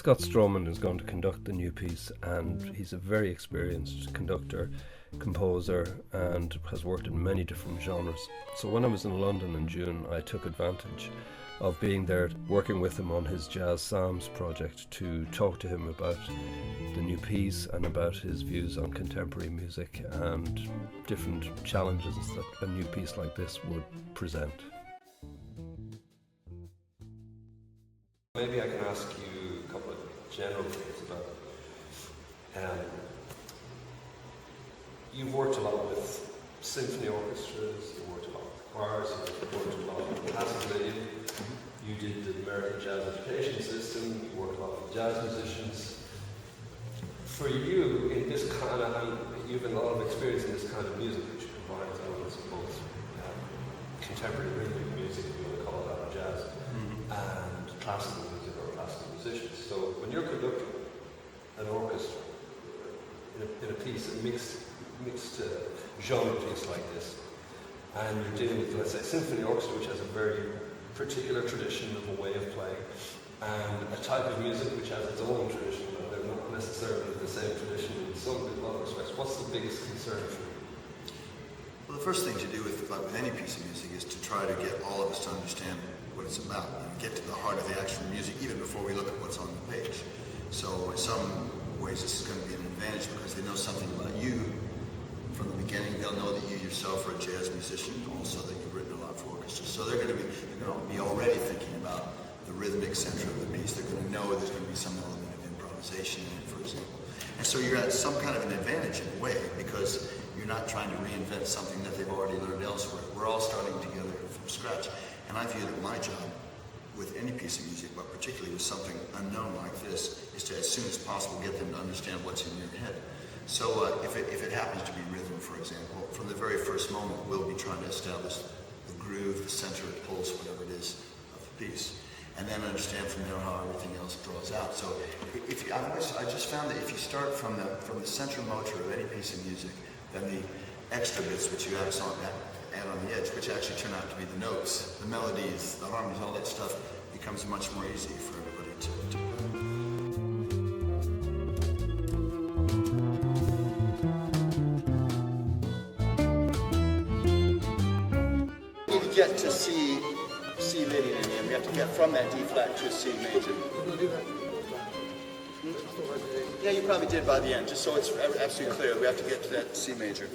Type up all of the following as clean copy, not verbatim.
Scott Stroman is going to conduct the new piece, and he's a very experienced conductor, composer, and has worked in many different genres. So when I was in London in June, I took advantage of being there, working with him on his Jazz Psalms project, to talk to him about the new piece and about his views on contemporary music and different challenges that a new piece like this would present. Maybe I can ask you a couple of general things about you've worked a lot with symphony orchestras, you've worked a lot with choirs, you've worked a lot with classical. You did the American Jazz Education System, you worked a lot with jazz musicians. For you, in this kind of, you've had a lot of experience in this kind of music, which combines elements of both contemporary rhythmic music, if you want to call that, or jazz, and classical music or classical musicians. So when you're conducting an orchestra in a piece, a mixed genre piece like this, and you're dealing with, let's say, symphony orchestra, which has a very particular tradition of a way of playing, and a type of music which has its own tradition, and they're not necessarily the same tradition in some respects. What's the biggest concern for you? Well, the first thing to do with any piece of music is to try to get all of us to understand what it's about and get to the heart of the actual music even before we look at what's on the page. So in some ways this is going to be an advantage because they know something about you from the beginning. They'll know that you yourself are a jazz musician, also that you've written a lot for orchestras. So they're going to be already thinking about the rhythmic center of the piece. They're going to know there's going to be some element of improvisation in it, for example. And so you're at some kind of an advantage in a way because you're not trying to reinvent something that they've already learned elsewhere. We're all starting together from scratch. And I view that my job with any piece of music, but particularly with something unknown like this, is to as soon as possible get them to understand what's in your head. So if it happens to be rhythm, for example, from the very first moment we'll be trying to establish the groove, the center, the pulse, whatever it is, of the piece. And then understand from there how everything else draws out. So I just found that if you start from the central motor of any piece of music, then the extra bits which you add on the edge, which actually turn out to be the notes, the melodies, the harmonies, all that stuff becomes much more easy for everybody to You get to C linear, we have to get from that D flat to a C major. Yeah, you probably did by the end, just so it's absolutely clear. We have to get to that C major.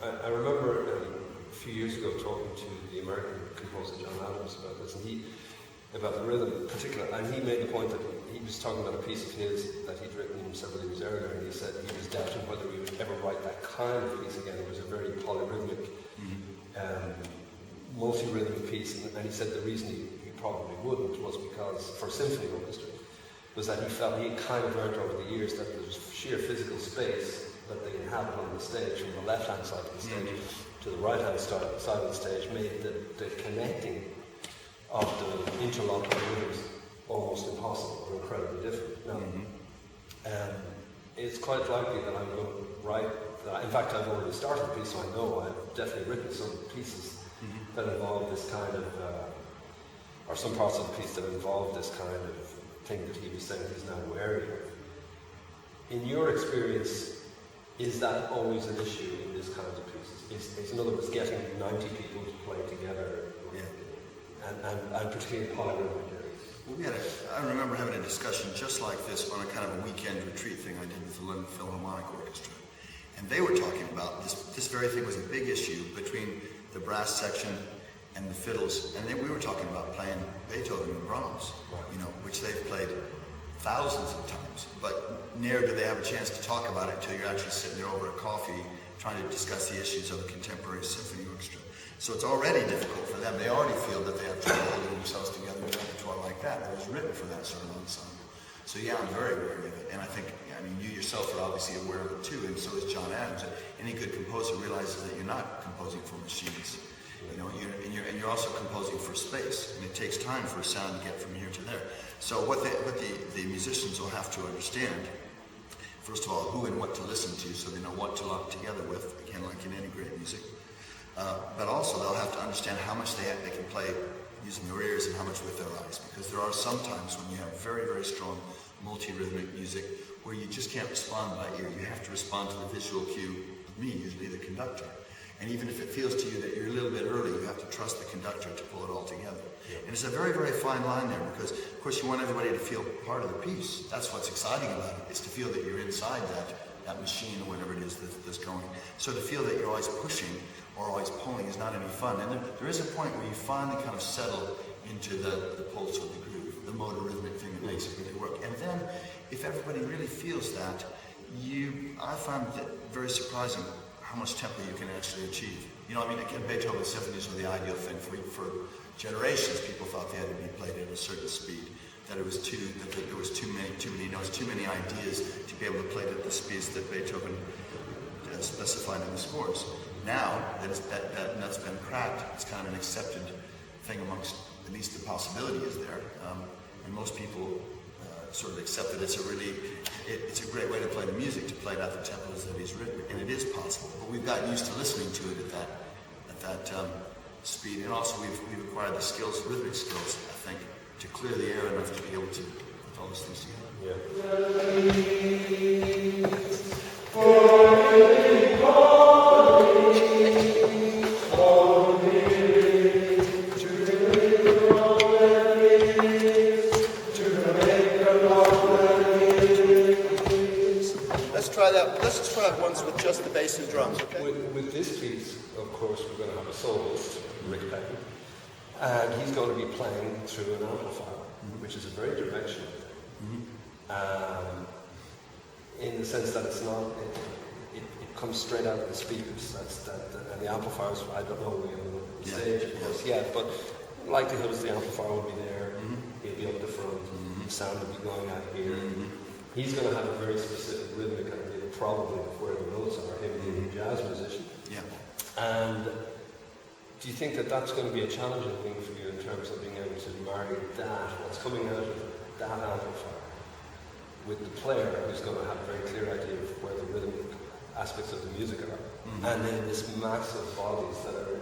I remember a few years ago talking to the American composer John Adams about this, and about the rhythm in particular, and he made the point that he was talking about a piece of his that he'd written several years earlier, and he said he was doubting whether he would ever write that kind of piece again. It was a very polyrhythmic, multi-rhythmic piece, and he said the reason he probably wouldn't was because, for symphony orchestra, was that he felt he had kind of learned over the years that there was sheer physical space that they inhabit on the stage from the left-hand side of the stage to the right-hand side of the stage made the connecting of the interlocking rhythms almost impossible or incredibly different. Now, it's quite likely that I'm going to write that. In fact, I've already started the piece, so I know I've definitely written some pieces that involve this kind of, or some parts of the piece that involve this kind of thing that he was saying he's now wary of. In your experience, is that always an issue in this kind of pieces? Is in other words, getting 90 people to play together, and particularly polyrhythmic areas? I remember having a discussion just like this on a kind of a weekend retreat thing I did with the London Philharmonic Orchestra. And they were talking about this very thing was a big issue between the brass section and the fiddles. And then we were talking about playing Beethoven and Brahms, which they've played thousands of times. But ne'er do they have a chance to talk about it until you're actually sitting there over a coffee trying to discuss the issues of a contemporary symphony orchestra. So it's already difficult for them. They already feel that they have trouble holding themselves together in a repertoire like that. It was written for that sort of ensemble. So yeah, I'm very aware of it. And I think, you yourself are obviously aware of it too, and so is John Adams. Any good composer realizes that you're not composing for machines. And you're also composing for space. And it takes time for a sound to get from here to there. So what the musicians will have to understand, first of all, who and what to listen to so they know what to lock together with, again, like in any great music. But also they'll have to understand how much they can play using their ears and how much with their eyes, because there are some times when you have very, very strong multi-rhythmic music, where you just can't respond by ear. You have to respond to the visual cue of me, usually the conductor. And even if it feels to you that you're a little bit early, you have to trust the conductor to pull it all together. Yeah. And it's a very, very fine line there, because, of course, you want everybody to feel part of the piece. That's what's exciting about it. It's to feel that you're inside that machine or whatever it is that's going. So to feel that you're always pushing or always pulling is not any fun. And there is a point where you finally kind of settle into the pulse or the groove, the motor rhythmic thing that makes it really work. And then, if everybody really feels that, I find it very surprising how much tempo you can actually achieve. You know, I mean, again, Beethoven's symphonies were the ideal thing for generations. People thought they had to be played at a certain speed, that there was too many notes, too many ideas to be able to play it at the speeds that Beethoven specified in the scores. Now that nut's been cracked, it's kind of an accepted thing amongst, at least the possibility is there, and most people sort of accept that it's a great way to play the music, to play it at the tempos that he's written, and it is possible. But we've gotten used to listening to it at that speed, and also we've acquired the skills, rhythmic skills, I think, to clear the air enough to be able to put all those things together. Let's try that once with just the bass and drums, okay? With this piece, of course, we're going to have a soloist, Rick Peckham, and he's going to be playing through an amplifier, which is a very directional thing, in the sense that it's not, it comes straight out of the speakers, and the amplifiers, I don't know, we on the stage, of course, but likelihood is the amplifier will be there, he'll be up the front, the sound will be going out here. He's going to have a very specific rhythmic idea, probably, of where the notes are, him being a jazz musician. Yeah. And do you think that that's going to be a challenging thing for you in terms of being able to marry what's coming out of that amplifier, with the player who's going to have a very clear idea of where the rhythmic aspects of the music are, and then this massive bodies that are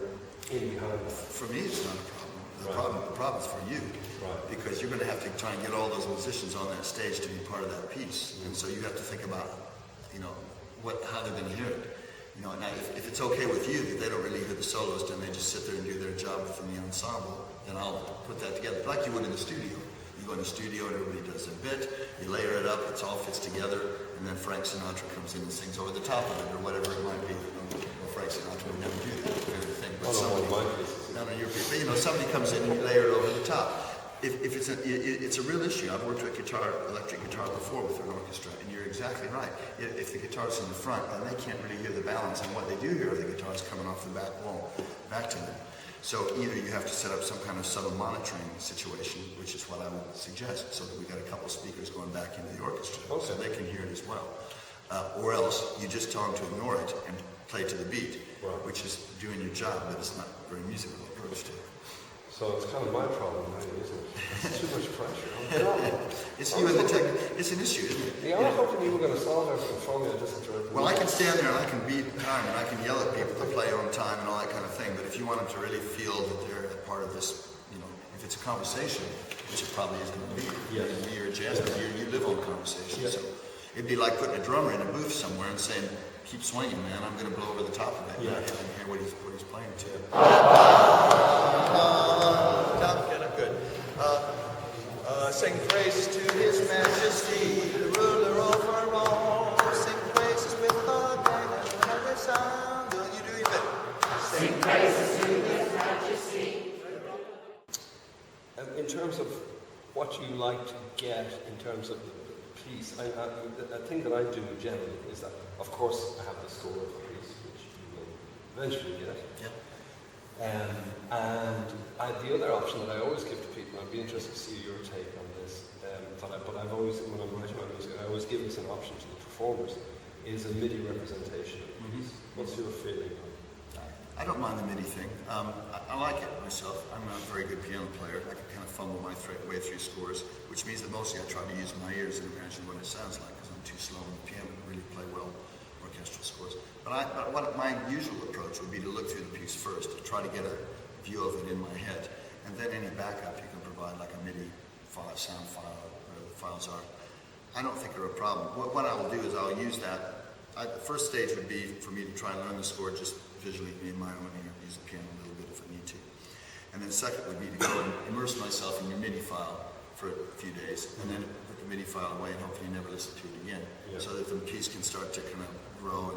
in behind it? For me, it's not a problem. The problem is for you. Right. Because you're going to have to try and get all those musicians on that stage to be part of that piece, and so you have to think about, how they're going to hear it. Now if it's okay with you that they don't really hear the soloist and they just sit there and do their job within the ensemble, then I'll put that together like you would in the studio. You go in the studio and everybody does their bit, you layer it up, it all fits together, and then Frank Sinatra comes in and sings over the top of it, or whatever it might be. Well, Frank Sinatra would never do that kind of thing, but somebody comes in and you layer it over the top. If it's a real issue. I've worked with electric guitar before with an orchestra, and you're exactly right. If the guitar's in the front, then they can't really hear the balance, and what they do hear are the guitars coming off the back wall, back to them. So either you have to set up some kind of subtle monitoring situation, which is what I would suggest, so that we got a couple speakers going back into the orchestra, so they can hear it as well. Or else you just tell them to ignore it and play to the beat, which is doing your job, but it's not a very musical approach to it. So it's kind of my problem, really, isn't it? It's too much pressure. It's you and the tech. It's an issue, isn't it? Yeah, I was hoping you were going to solve everything for me. I just enjoyed it. Well, I can stand there and I can beat time and I can yell at people to play on time and all that kind of thing. But if you want them to really feel that they're a part of this, if it's a conversation, which it probably is going to be. Yeah. You're a jazz player, you live on conversation. Yeah. So it'd be like putting a drummer in a booth somewhere and saying, "Keep swinging, man. I'm going to blow over the top of it." Yeah. And hear what he's playing to. Sing praises to His Majesty, the ruler over all. Sing praises with a bang and every sound. Will you do your bit? Sing praises to His Majesty. In terms of what you like to get in terms of the piece, the thing that I do generally is that, of course, I have the score of the piece, which you will eventually get. Yeah. And the other option that I always give to people, I'd be interested to see your take on this, but I've always, when I'm writing my music, I always give this an option to the performers, is a MIDI representation of the piece. What's your feeling on it? I don't mind the MIDI thing. I like it myself. I'm a very good piano player. I can kind of fumble my way through scores, which means that mostly I try to use my ears and imagine what it sounds like, because I'm too slow on the piano to really play well orchestral scores. But what my usual approach would be to look through the piece first, to try to get a view of it in my head, and then any backup you can provide, like a MIDI file, sound file, whatever the files are, I don't think are a problem. What I will do is I'll use that. The first stage would be for me to try and learn the score just visually in my own ear, use the piano a little bit if I need to. And then second would be to go and immerse myself in your MIDI file for a few days, and then put the MIDI file away and hopefully never listen to it again, so that the piece can start to kind of grow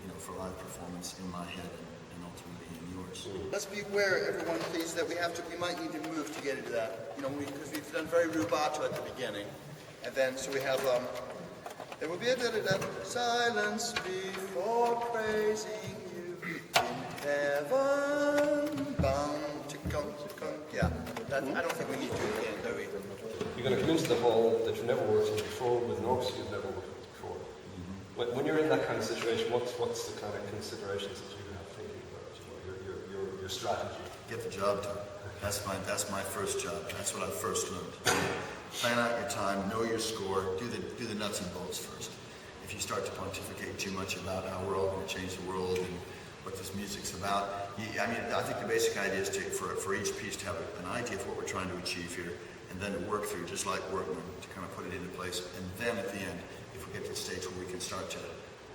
and, for live performance in my head and ultimately in yours. Let's be aware, everyone, please, that we might need to move to get into that. Because we've done very rubato at the beginning, and then so we have there will be a bit of silence before praising you in heaven, bound to come. Yeah, I don't think we need to again, do we? You're going to come into the hall that you've never worked in before with an orchestra you've never worked with before. When you're in that kind of situation, what's the kind of considerations that you have thinking about? Your strategy. Get the job done. That's my first job. That's what I first learned. Plan out your time, know your score, do the nuts and bolts first. If you start to pontificate too much about how we're all going to change the world and what this music's about, I think the basic idea is for each piece to have an idea of what we're trying to achieve here, and then to work through, just like workmen, to kind of put it into place. And then at the end, if we get to the stage where we can start to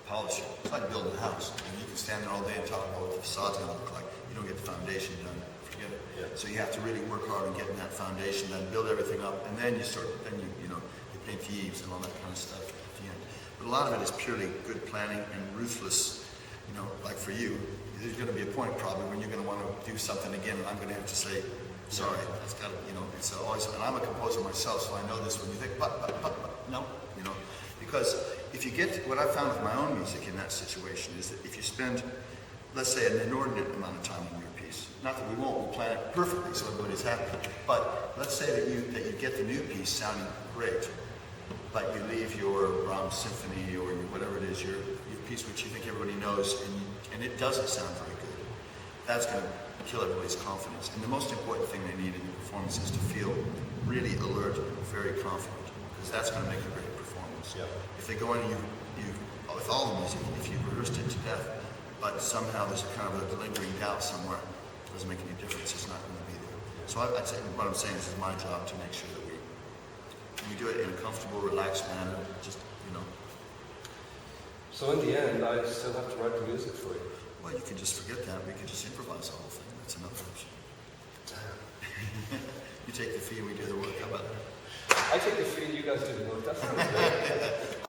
polish it, it's like building a house. You can stand there all day and talk about what the facade's going to look like. You don't get the foundation done. Forget it. Yeah. So you have to really work hard on getting that foundation done, build everything up, and then you paint the eaves and all that kind of stuff at the end. But a lot of it is purely good planning and ruthless. Like for you, there's going to be a point probably when you're going to want to do something again, and I'm going to have to say, sorry, that's got to, it's always, and I'm a composer myself, so I know this when you think, but, no, because if you get, what I found with my own music in that situation is that if you spend, let's say, an inordinate amount of time on your piece, not that we won't, we plan it perfectly so everybody's happy, but let's say that you get the new piece sounding great, but you leave your Brahms symphony or whatever it is, your piece which you think everybody knows, and it doesn't sound very good. That's going to kill everybody's confidence. And the most important thing they need in the performance is to feel really alert, very confident, because that's going to make a great performance. Yeah. If they go in and you with all the music, if you rehearsed it to death, but somehow there's a kind of a lingering doubt somewhere, it doesn't make any difference. It's not going to be there. So I'd say what I'm saying is it's my job to make sure that we do it in a comfortable, relaxed manner. Just So in the end, I still have to write the music for you. Well, you could just forget that. We could just improvise the whole thing. That's another option. You take the fee and we do the work. How about that? I take the fee, you guys do the work. That's not good.